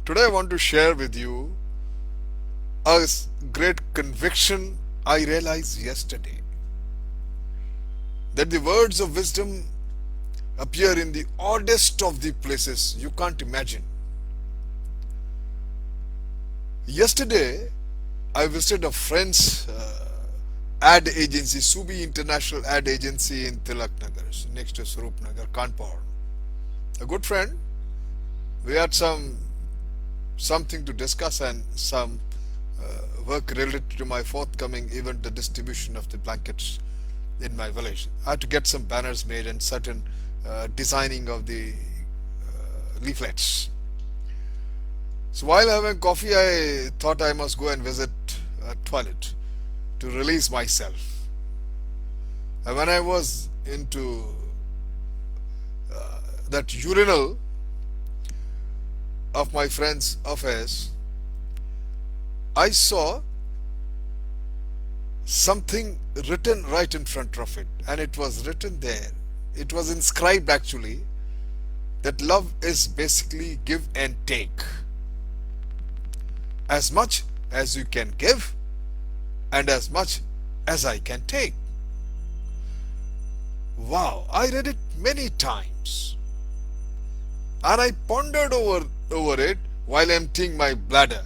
Today I want to share with you a great conviction I realized yesterday, that the words of wisdom appear in the oddest of the places you can't imagine. Yesterday I visited a friend's ad agency, Subi International Ad Agency in Tilak Nagar, next to Swaroop Nagar, Kanpur. A good friend. We had something to discuss and some work related to my forthcoming event, the distribution of the blankets in my village. I had to get some banners made and certain designing of the leaflets. So while having coffee, I thought I must go and visit a toilet to release myself. And when I was into that urinal of my friend's office, I saw something written right in front of it, and it was written there. It was inscribed actually that love is basically give and take. As much as you can give and as much as I can take. Wow, I read it many times and I pondered over it while emptying my bladder.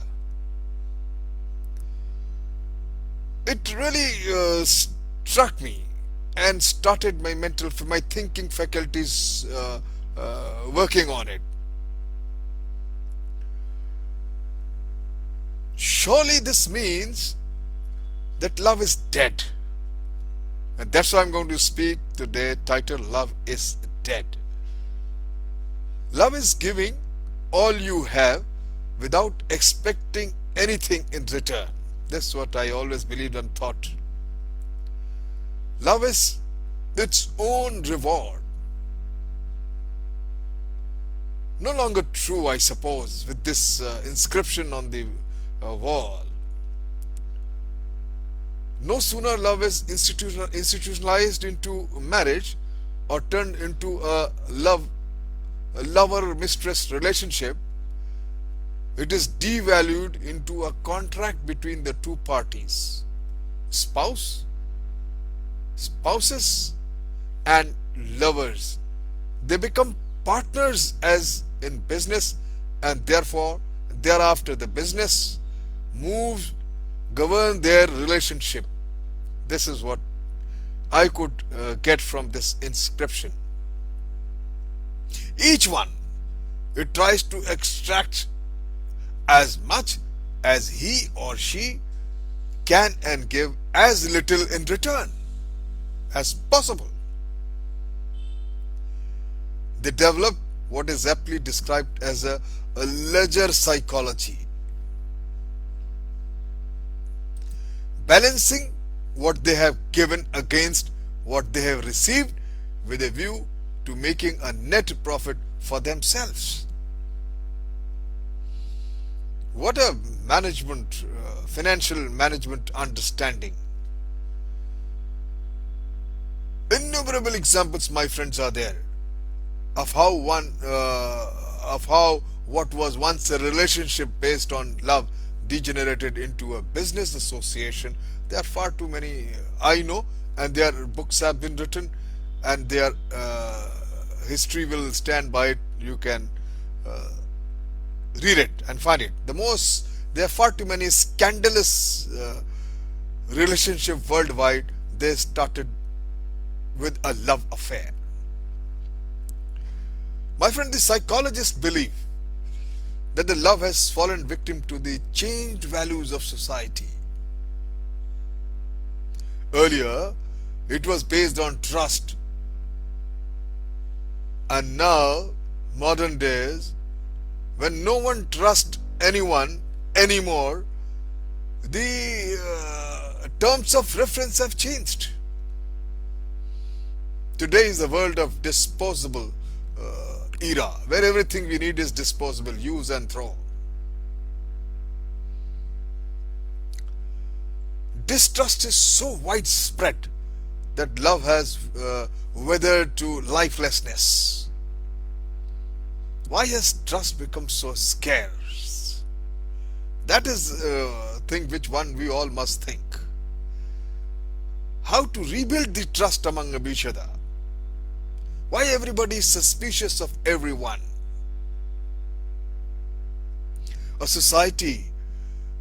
It really struck me and started my thinking faculties working on it. Surely this means that love is dead. And that's why I'm going to speak today, titled Love is Dead. Love is giving all you have without expecting anything in return. That's what I always believed and thought. Love is its own reward. No longer true, I suppose, with this inscription on the wall. No sooner love is institutionalized into marriage or turned into a lover-mistress relationship, it is devalued into a contract between the two parties, spouses and lovers. They become partners as in business, and therefore thereafter the business moves govern their relationship. This is what I could get from this inscription. Each one, it tries to extract as much as he or she can and give as little in return as possible. They develop what is aptly described as a ledger psychology, balancing what they have given against what they have received with a view to making a net profit for themselves. What a financial management understanding. Innumerable examples, my friends, are there of how what was once a relationship based on love degenerated into a business association. There are far too many I know, and their books have been written, and their history will stand by it. You can read it and find it. There are far too many scandalous relationships worldwide. They started with a love affair. My friend, the psychologists believe that the love has fallen victim to the changed values of society. Earlier, it was based on trust, and now, modern days, when no one trusts anyone anymore, the terms of reference have changed. Today is a world of disposable era, where everything we need is disposable, use and throw. Distrust is so widespread that love has withered to lifelessness. Why has trust become so scarce? That is a thing which one we all must think. How to rebuild the trust among each other. Why everybody is suspicious of everyone? A society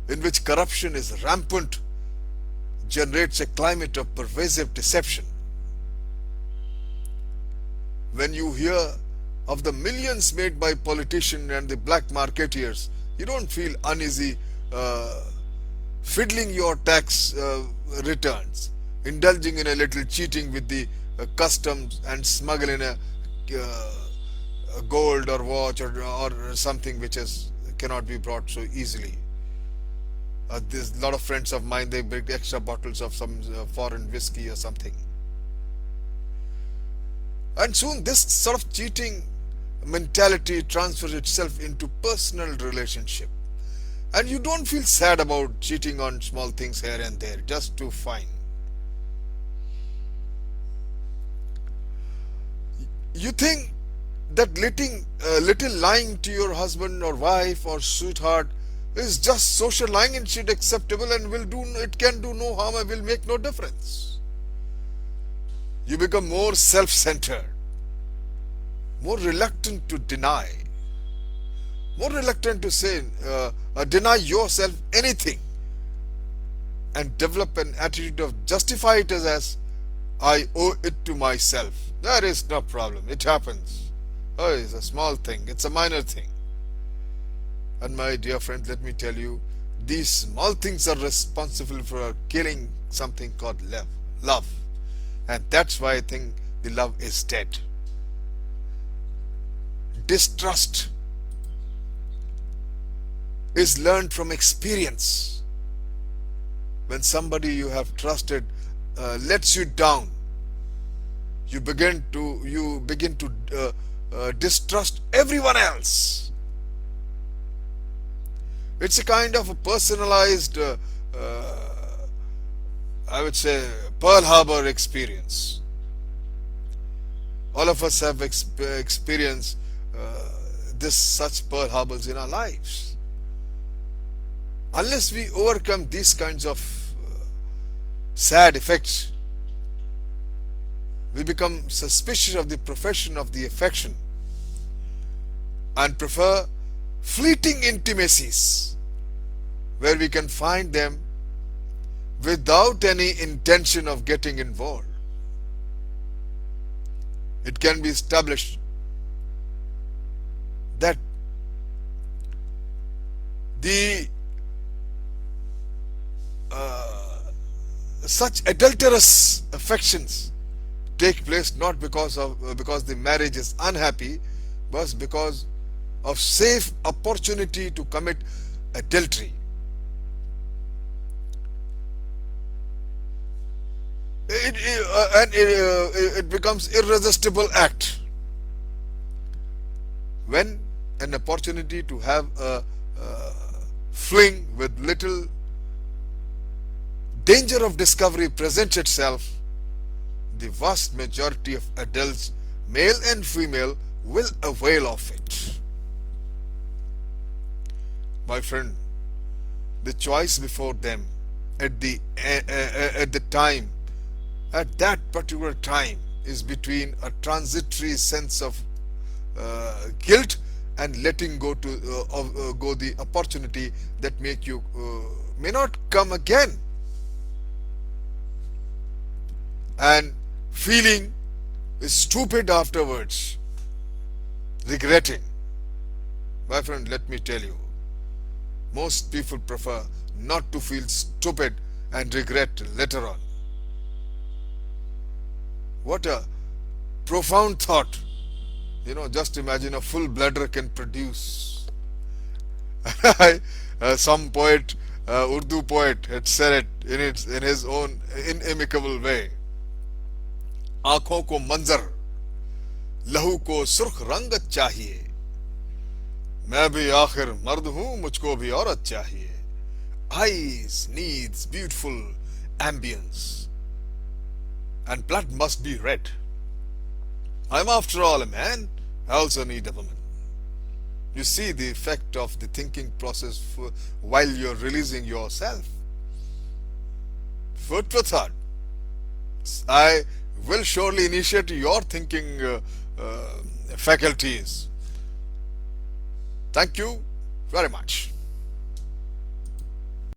in which corruption is rampant generates a climate of pervasive deception. When you hear of the millions made by politicians and the black marketeers, you don't feel uneasy fiddling your tax returns, indulging in a little cheating with the customs and smuggling a gold or watch or something which cannot be brought so easily. There's a lot of friends of mine, they bring extra bottles of some foreign whiskey or something. And soon this sort of cheating mentality transfers itself into personal relationship. And you don't feel sad about cheating on small things here and there, just too fine. You think that little lying to your husband or wife or sweetheart is just social lying and shit acceptable and it can do no harm and will make no difference. You become more self-centered, more reluctant to deny, more reluctant to say, deny yourself anything, and develop an attitude of justify it as I owe it to myself. There is no problem, it happens. Oh, it's a small thing, it's a minor thing. And my dear friend, let me tell you, these small things are responsible for killing something called love. And that's why I think the love is dead. Distrust is learned from experience. When somebody you have trusted lets you down, you begin to distrust everyone else. It's a kind of a personalized, I would say, Pearl Harbor experience. All of us have experienced such Pearl Harbors in our lives. Unless we overcome these kinds of sad effects, we become suspicious of the profession of the affection and prefer fleeting intimacies where we can find them without any intention of getting involved. It can be established that the such adulterous affections take place not because the marriage is unhappy, but because of safe opportunity to commit adultery. It becomes irresistible act when an opportunity to have a fling with little danger of discovery presents itself. The vast majority of adults, male and female, will avail of it. My friend, the choice before them at that particular time is between a transitory sense of guilt and letting go the opportunity that may not come again, and feeling stupid afterwards, regretting. My friend, let me tell you, most people prefer not to feel stupid and regret later on. What a profound thought. Just imagine a full bladder can produce. Some poet, Urdu poet, had said it in his own inimicable way. आंखों को मंजर, लहू को सुर्ख रंगत चाहिए, मैं भी आखिर मर्द हूं, मुझको भी औरत चाहिए. Eyes needs beautiful ambience, and blood must be red. I'm after all a man, I also need a woman. You see the effect of the thinking process while you're releasing yourself. Food for thought. I will surely initiate your thinking faculties. Thank you very much.